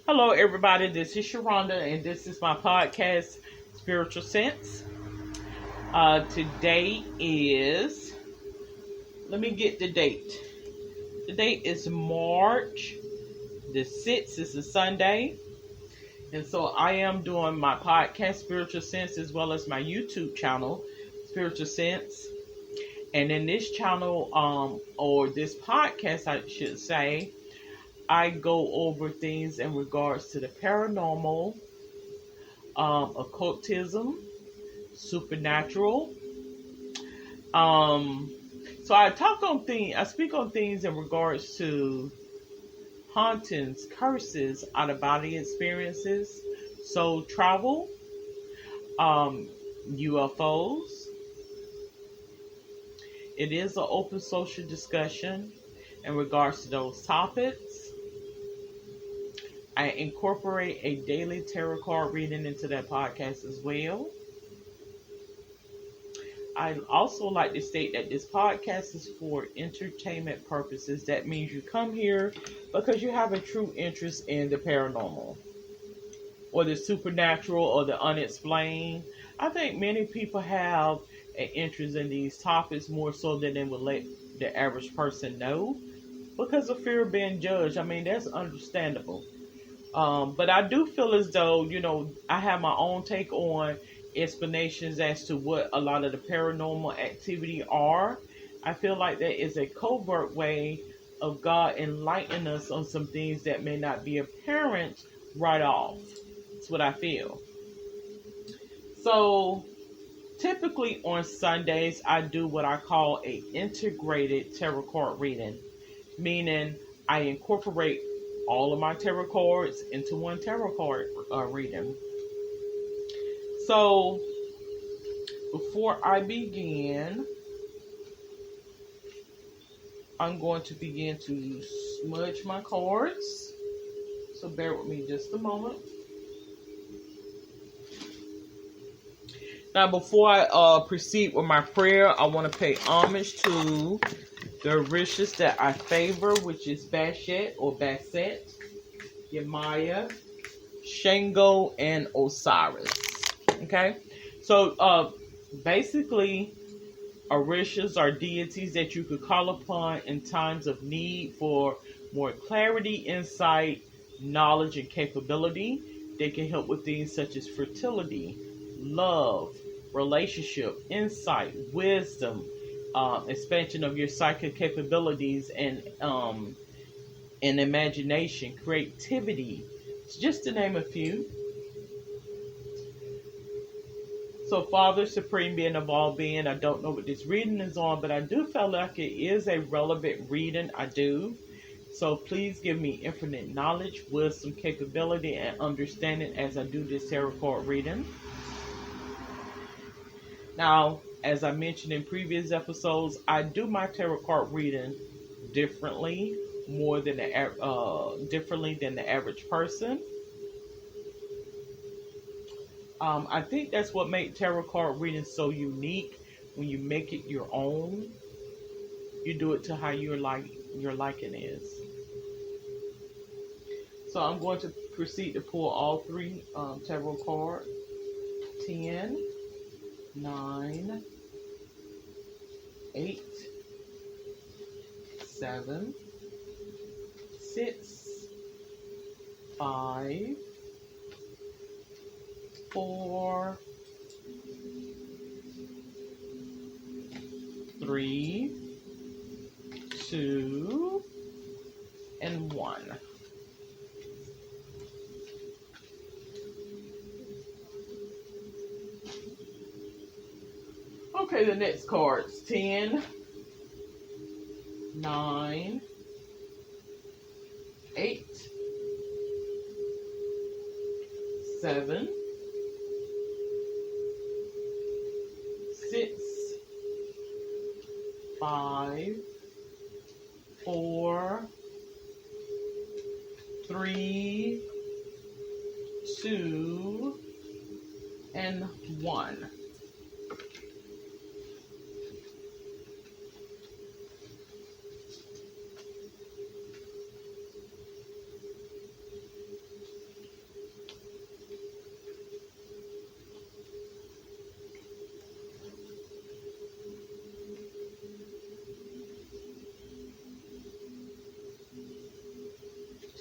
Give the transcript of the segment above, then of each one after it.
Hello, everybody. This is Sharonda, and this is my podcast, Spiritual Sense. Today is, let me get the date. The date is March the 6th. It's a Sunday. And so I am doing my podcast, Spiritual Sense, as well as my YouTube channel, Spiritual Sense. And in this channel, or this podcast, I should say, I go over things in regards to the paranormal, occultism, supernatural. Um, so I speak on things in regards to hauntings, curses, out of body experiences, soul travel, um, UFOs. It is an open social discussion in regards to those topics. I incorporate a daily tarot card reading into that podcast as well. I'd also like to state that this podcast is for entertainment purposes. That means you come here because you have a true interest in the paranormal or the supernatural or the unexplained. I think many people have an interest in these topics more so than they would let the average person know because of fear of being judged. I mean, that's understandable. But I do feel as though, I have my own take on explanations as to what a lot of the paranormal activity are. I feel like that is a covert way of God enlightening us on some things that may not be apparent right off. That's what I feel. So typically on Sundays, I do what I call a integrated tarot card reading, meaning I incorporate all of my tarot cards into one tarot card reading. So before I begin, I'm going to begin to smudge my cards. So bear with me just a moment. Now, before I proceed with my prayer, I want to pay homage to the riches that I favor, which is Bashet or Basset, Yemaya, Shango, and Osiris. Okay? So, basically, Orishas are deities that you could call upon in times of need for more clarity, insight, knowledge, and capability. They can help with things such as fertility, love, relationship, insight, wisdom, expansion of your psychic capabilities, and imagination, creativity, just to name a few. So, Father, Supreme Being of all being, I don't know what this reading is on, but I do feel like it is a relevant reading. I do. So please give me infinite knowledge, wisdom, capability, and understanding as I do this tarot card reading. Now, as I mentioned in previous episodes, I do my tarot card reading differently, differently than the average person. I think that's what makes tarot card reading so unique. When you make it your own, you do it to how your liking is. So I'm going to proceed to pull all three tarot cards. 10, 9, 8, 7, 6, 5, 4, 3, 2, and 1. Okay, the next cards. 10, 9, 8, 7, 6, 5, 4, 3, 2, and 1.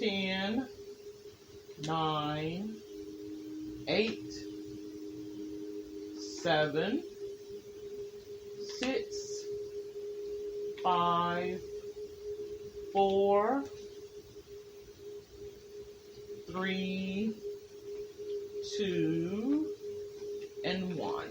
10, 9, 8, 7, 6, 5, 4, 3, 2, and 1.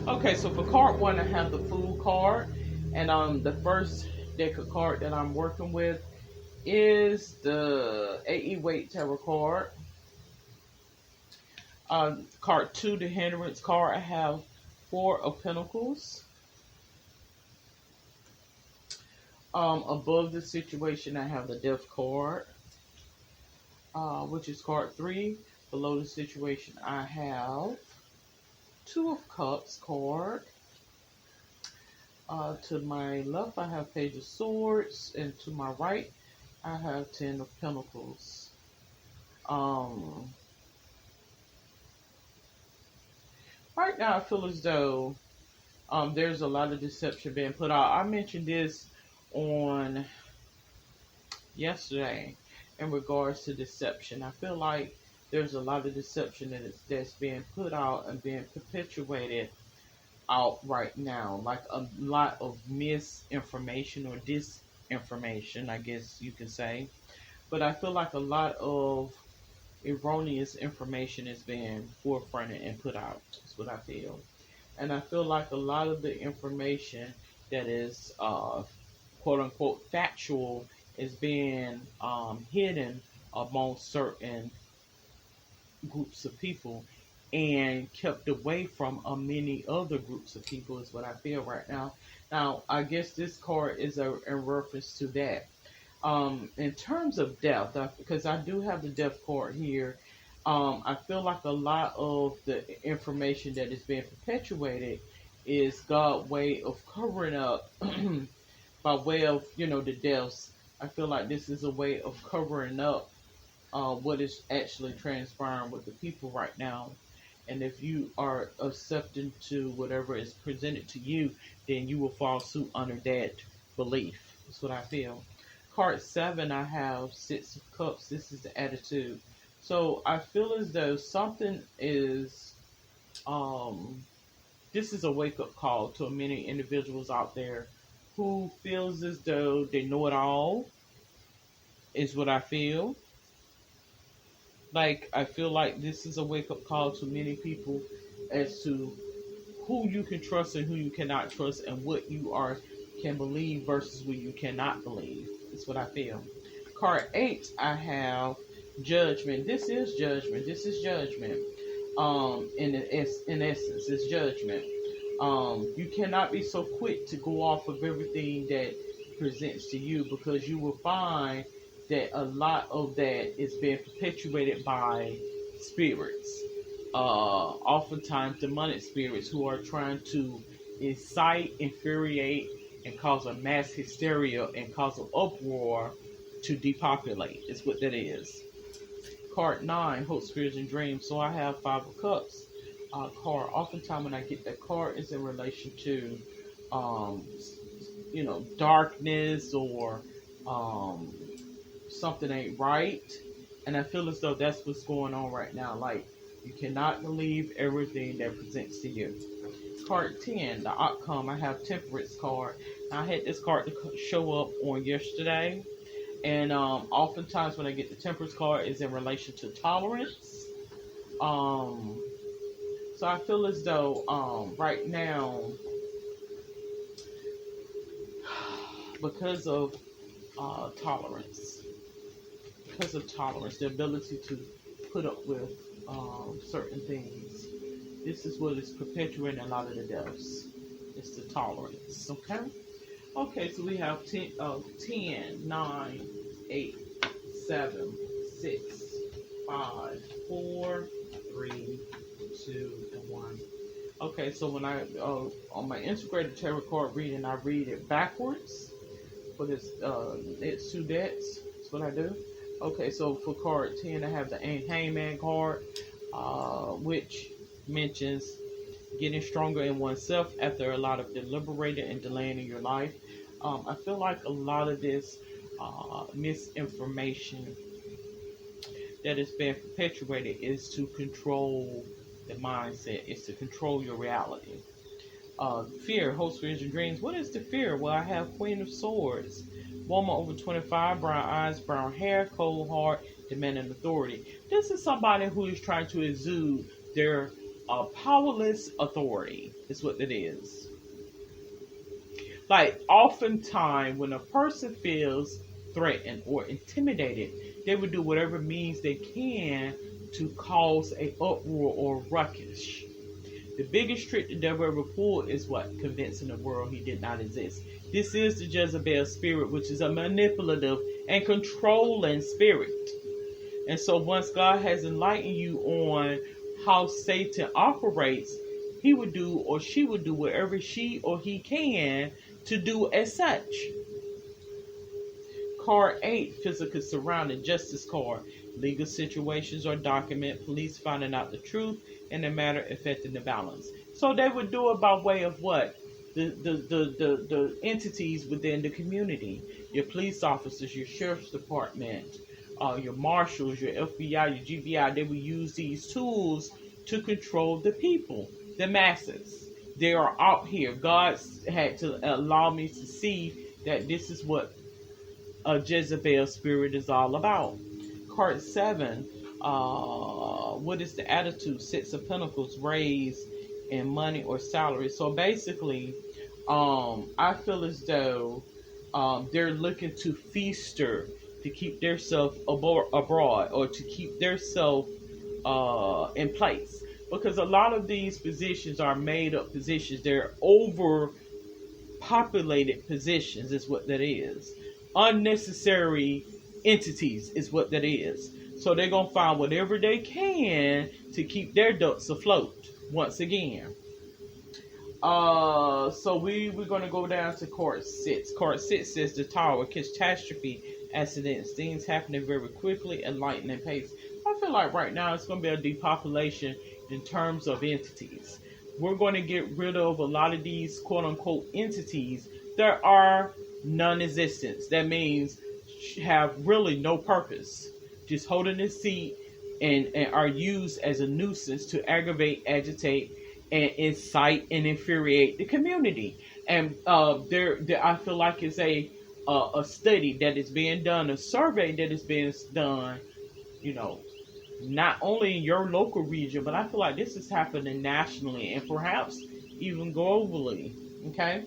Okay, so for card 1, I have the Fool card, and the first deck of card that I'm working with is the A.E. Waite Tarot card. Card 2, the Hindrance card, I have 4 of Pentacles. Above the situation, I have the Death card, which is card 3. Below the situation, I have 2 of Cups card. To my left, I have Page of Swords, and to my right, I have 10 of Pentacles. Right now, I feel as though there's a lot of deception being put out. I mentioned this on yesterday in regards to deception. I feel like there's a lot of deception that's being put out and being perpetuated out right now, like a lot of misinformation or disinformation, I guess you could say. But I feel like a lot of erroneous information is being forefronted and put out. That's what I feel. And I feel like a lot of the information that is quote unquote factual is being hidden among certain groups of people and kept away from many other groups of people is what I feel right now. Now, I guess this card is in reference to that. In terms of death, because I do have the death card here, I feel like a lot of the information that is being perpetuated is God's way of covering up by way of, the deaths. I feel like this is a way of covering up what is actually transpiring with the people right now. And if you are accepting to whatever is presented to you, then you will fall suit under that belief. That's what I feel. Card 7, I have 6 of Cups. This is the attitude. So I feel as though something is, this is a wake-up call to many individuals out there who feels as though they know it all, is what I feel. Like, I feel like this is a wake-up call to many people as to who you can trust and who you cannot trust and what you can believe versus what you cannot believe. That's what I feel. Card 8, I have Judgment. This is judgment. This is judgment. In essence, it's judgment. You cannot be so quick to go off of everything that presents to you, because you will find that a lot of that is being perpetuated by spirits. Oftentimes demonic spirits who are trying to incite, infuriate, and cause a mass hysteria and cause an uproar to depopulate. Is what that is. Card 9, Hope, Spirits, and Dreams. So I have 5 of Cups card. Oftentimes when I get that card, it's in relation to, darkness or something ain't right. And I feel as though that's what's going on right now. Like, you cannot believe everything that presents to you. Card 10, the outcome, I have Temperance card. Now, I had this card to show up on yesterday. And oftentimes when I get the Temperance card, is in relation to tolerance. So I feel as though right now, because of tolerance, the ability to put up with certain things, this is what is perpetuating a lot of the deaths. It's the tolerance, okay? Okay, so we have 10, 9, 8, 7, 6, 5, 4, 3, Okay, so when I on my integrated tarot card reading, I read it backwards for this it's two decks. That's what I do. Okay, so for card 10, I have the Hangman card, which mentions getting stronger in oneself after a lot of deliberating and delaying in your life. I feel like a lot of this misinformation that is being perpetuated is to control the mindset, is to control your reality. Fear, hopes, fears, and dreams. What is the fear? Well, I have Queen of Swords. Woman over 25, brown eyes, brown hair, cold heart, demanding authority. This is somebody who is trying to exude their powerless authority, is what it is. Like, oftentimes, when a person feels threatened or intimidated, they would do whatever means they can to cause a uproar or ruckus. The biggest trick the devil ever pulled is what? Convincing the world he did not exist. This is the Jezebel spirit, which is a manipulative and controlling spirit. And so once God has enlightened you on how Satan operates, he would do or she would do whatever she or he can to do as such. Card 8, physical surrounding, justice card. Legal situations or document, police finding out the truth in a matter affecting the balance. So they would do it by way of what? The entities within the community. Your police officers, your sheriff's department, your marshals, your FBI, your GBI, they would use these tools to control the people, the masses. They are out here. God had to allow me to see that this is what a Jezebel spirit is all about. Card 7, what is the attitude? Six of Pentacles, raise in money or salary. So basically, I feel as though they're looking to feaster to keep themselves abroad or to keep themselves in place. Because a lot of these positions are made up positions. They're overpopulated positions is what that is. Unnecessary entities is what that is. So they're going to find whatever they can to keep their ducks afloat once again. So we're going to go down to card 6. Card 6 says the Tower, catastrophe, accidents, things happening very quickly and lightning pace. I feel like right now it's going to be a depopulation in terms of entities. We're going to get rid of a lot of these quote unquote entities that are non-existent. That means have really no purpose, just holding the seat and are used as a nuisance to aggravate, agitate, and incite and infuriate the community. And there I feel like it's a study that is being done, a survey that is being done, not only in your local region, but I feel like this is happening nationally and perhaps even globally. Okay.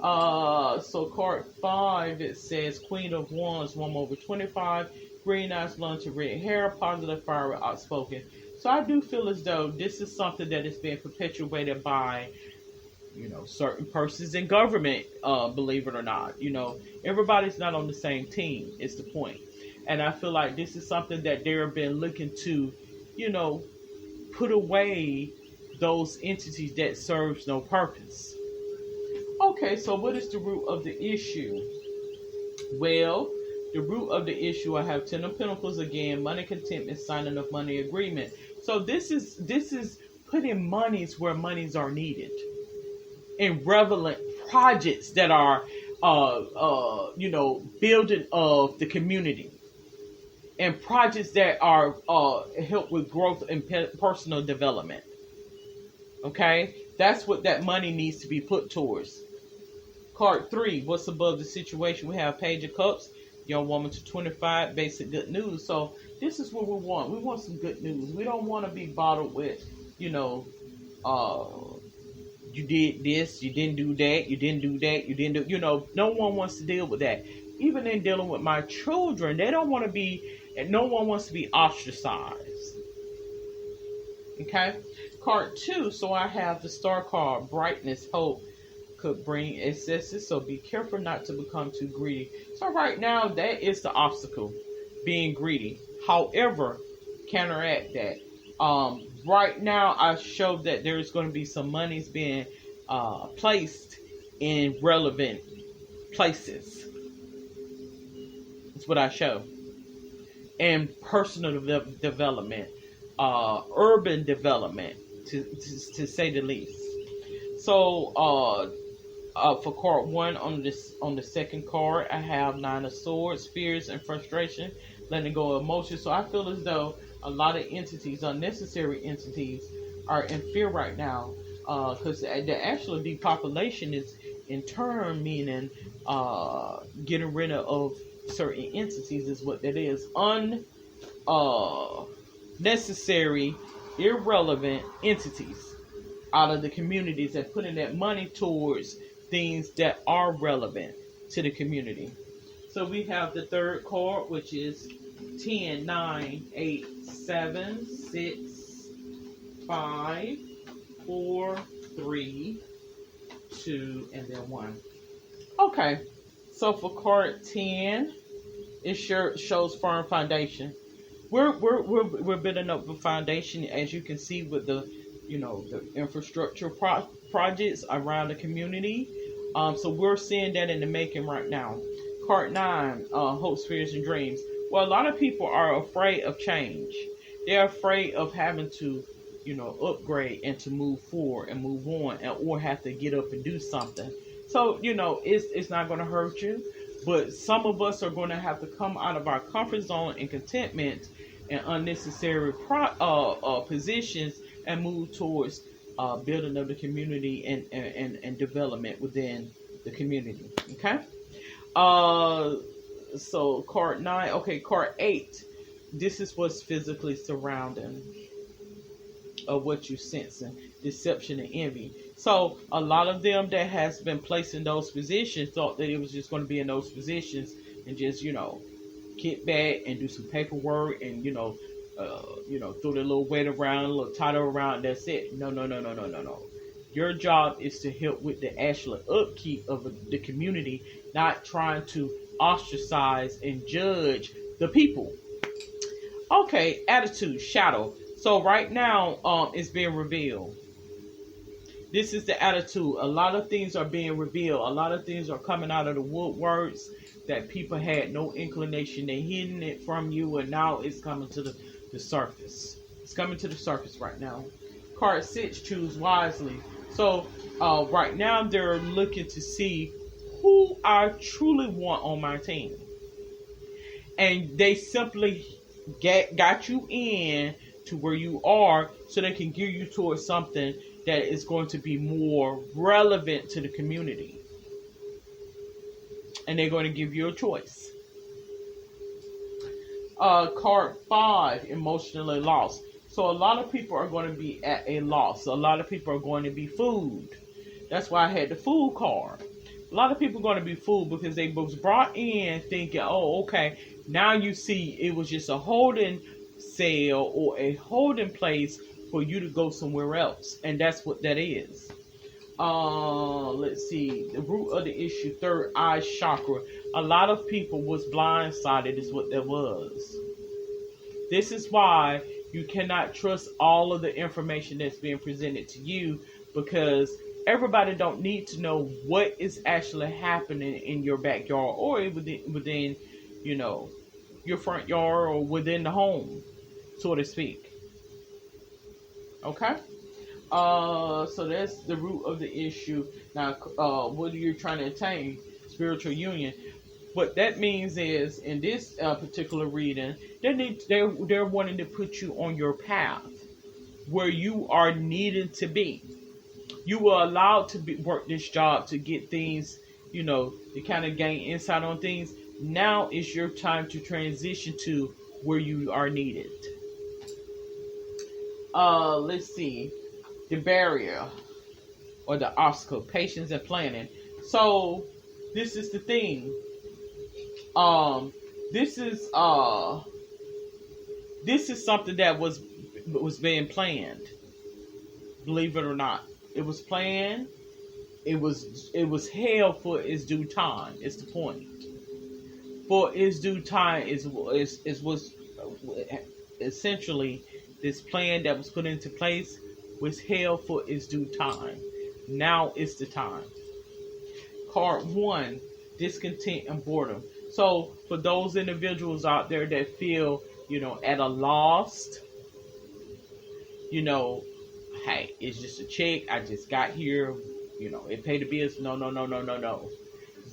So card 5, it says Queen of Wands, woman over 25, green eyes, blonde to red hair, positive, fiery, outspoken. So I do feel as though this is something that is being perpetuated by, certain persons in government, believe it or not. Everybody's not on the same team, is the point. And I feel like this is something that they've been looking to, put away those entities that serves no purpose. Okay, so what is the root of the issue? Well, the root of the issue, I have 10 of Pentacles again, money contentment, signing of money agreement. So this is putting monies where monies are needed in relevant projects that are, building of the community and projects that are help with growth and personal development. Okay, that's what that money needs to be put towards. Card 3, what's above the situation? We have Page of Cups, young woman to 25, basic good news. So this is what we want. We want some good news. We don't want to be bottled with, you did this, you didn't do that, you didn't do that, you didn't do, no one wants to deal with that. Even in dealing with my children, they don't want to be, and no one wants to be ostracized. Okay? Card 2, so I have the Star card, brightness, hope, could bring excesses, so be careful not to become too greedy. So right now, that is the obstacle, being greedy. However, counteract that. right now I showed that there's going to be some monies being placed in relevant places. That's what I show. And personal development, urban development, to say the least. So for card one on the second card, I have Nine of Swords, fears and frustration, letting go of emotions. So I feel as though a lot of entities, unnecessary entities, are in fear right now, because the actual depopulation is in turn meaning getting rid of certain entities is what that is. Unnecessary, irrelevant entities out of the communities and putting that money towards things that are relevant to the community. So we have the third card, which is 10, 9, 8, 7, 6, 5, 4, 3, 2, and then 1. Okay, so for card 10, it shows firm foundation. We're building up a foundation, as you can see, with the infrastructure projects around the community. So we're seeing that in the making right now. Card 9, hopes, fears, and dreams. Well, a lot of people are afraid of change. They're afraid of having to, upgrade and to move forward and move on, or have to get up and do something. So, it's not going to hurt you, but some of us are going to have to come out of our comfort zone and contentment and unnecessary positions and move towards building of the community and development within the community. Okay. So card 9. Okay, card 8. This is what's physically surrounding of what you sensing, deception and envy. So a lot of them that has been placed in those positions thought that it was just going to be in those positions and just kick back and do some paperwork and throw the little weight around, a little title around. That's it. No. Your job is to help with the actual upkeep of the community, not trying to ostracize and judge the people. Okay, attitude, shadow. So right now, it's being revealed. This is the attitude. A lot of things are being revealed. A lot of things are coming out of the woodworks that people had no inclination. They're hiding it from you, and now it's coming to the surface. It's coming to the surface right now. Card 6, choose wisely. So right now they're looking to see who I truly want on my team. And they simply got you in to where you are so they can gear you towards something that is going to be more relevant to the community. And they're going to give you a choice. Card 5, emotionally lost. So a lot of people are going to be at a loss. A lot of people are going to be fooled. That's why I had the fool card. A lot of people are going to be fooled because they was brought in thinking, oh, okay, now you see it was just a holding cell or a holding place for you to go somewhere else. And that's what that is. Let's see. The root of the issue, third eye chakra. A lot of people was blindsided is what that was. This is why you cannot trust all of the information that's being presented to you, because everybody don't need to know what is actually happening in your backyard or within your front yard or within the home, so to speak. Okay? So that's the root of the issue. Now, what are you trying to attain? Spiritual union. What that means is, in this particular reading, they're wanting to put you on your path where you are needed to be. You were allowed to work this job to get things, to kind of gain insight on things. Now is your time to transition to where you are needed. Let's see. The barrier or the obstacle, patience and planning. So this is the thing. This is something that was being planned. Believe it or not, it was planned. It was held for its due time. It's the point. For its due time is was essentially This plan that was put into place was held for its due time. Now is the time. Card 1, discontent and boredom. So for those individuals out there that feel, at a loss, hey, it's just a check. I just got here. It paid the bills. No.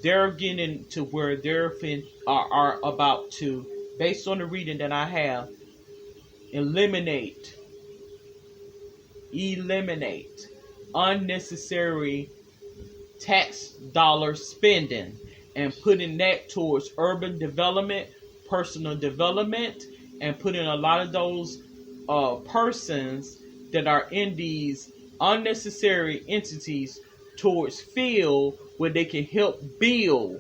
They're getting to where they're are about to, based on the reading that I have, eliminate unnecessary tax dollar spending and putting that towards urban development, personal development, and putting a lot of those persons that are in these unnecessary entities towards field where they can help build.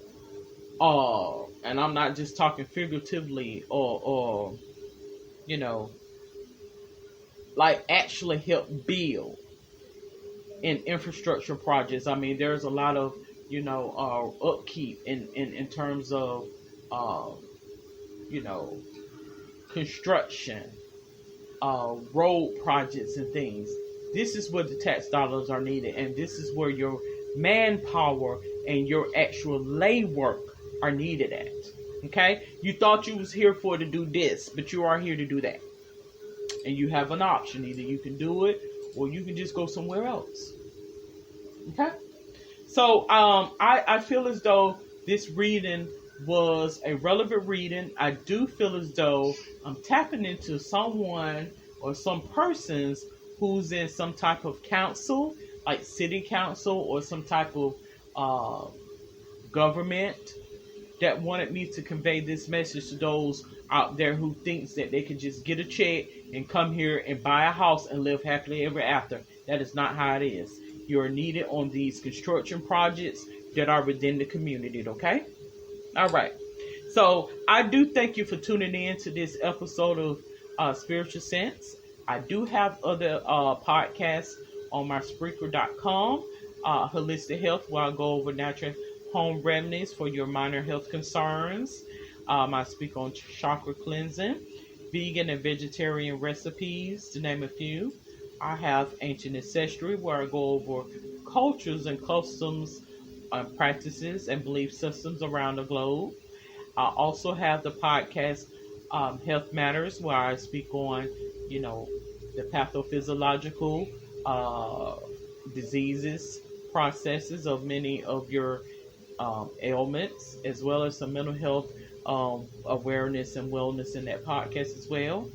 And I'm not just talking figuratively or like actually help build in infrastructure projects. I mean, there's a lot of upkeep in terms of construction, road projects and things. This is where the tax dollars are needed, and this is where your manpower and your actual lay work are needed at. Okay, you thought you was here to do this, but you are here to do that, and you have an option. Either you can do it, or you can just go somewhere else. Okay, so I feel as though this reading was a relevant reading. I do feel as though I'm tapping into someone or some persons who's in some type of council, like city council or some type of government, that wanted me to convey this message to those out there who thinks that they can just get a check and come here and buy a house and live happily ever after. That is not how it is. You're needed on these construction projects that are within the community, okay? All right. So I do thank you for tuning in to this episode of Spiritual Sense. I do have other podcasts on my Spreaker.com, Holistic Health, where I go over natural home remedies for your minor health concerns. I speak on chakra cleansing, vegan and vegetarian recipes, to name a few. I have Ancient Ancestry, where I go over cultures and customs, practices and belief systems around the globe. I also have the podcast Health Matters, where I speak on, the pathophysiological diseases, processes of many of your ailments, as well as some mental health awareness and wellness in that podcast as well.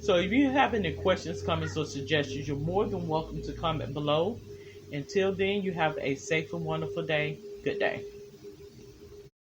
So if you have any questions, comments, or suggestions, you're more than welcome to comment below. Until then, you have a safe and wonderful day. Good day.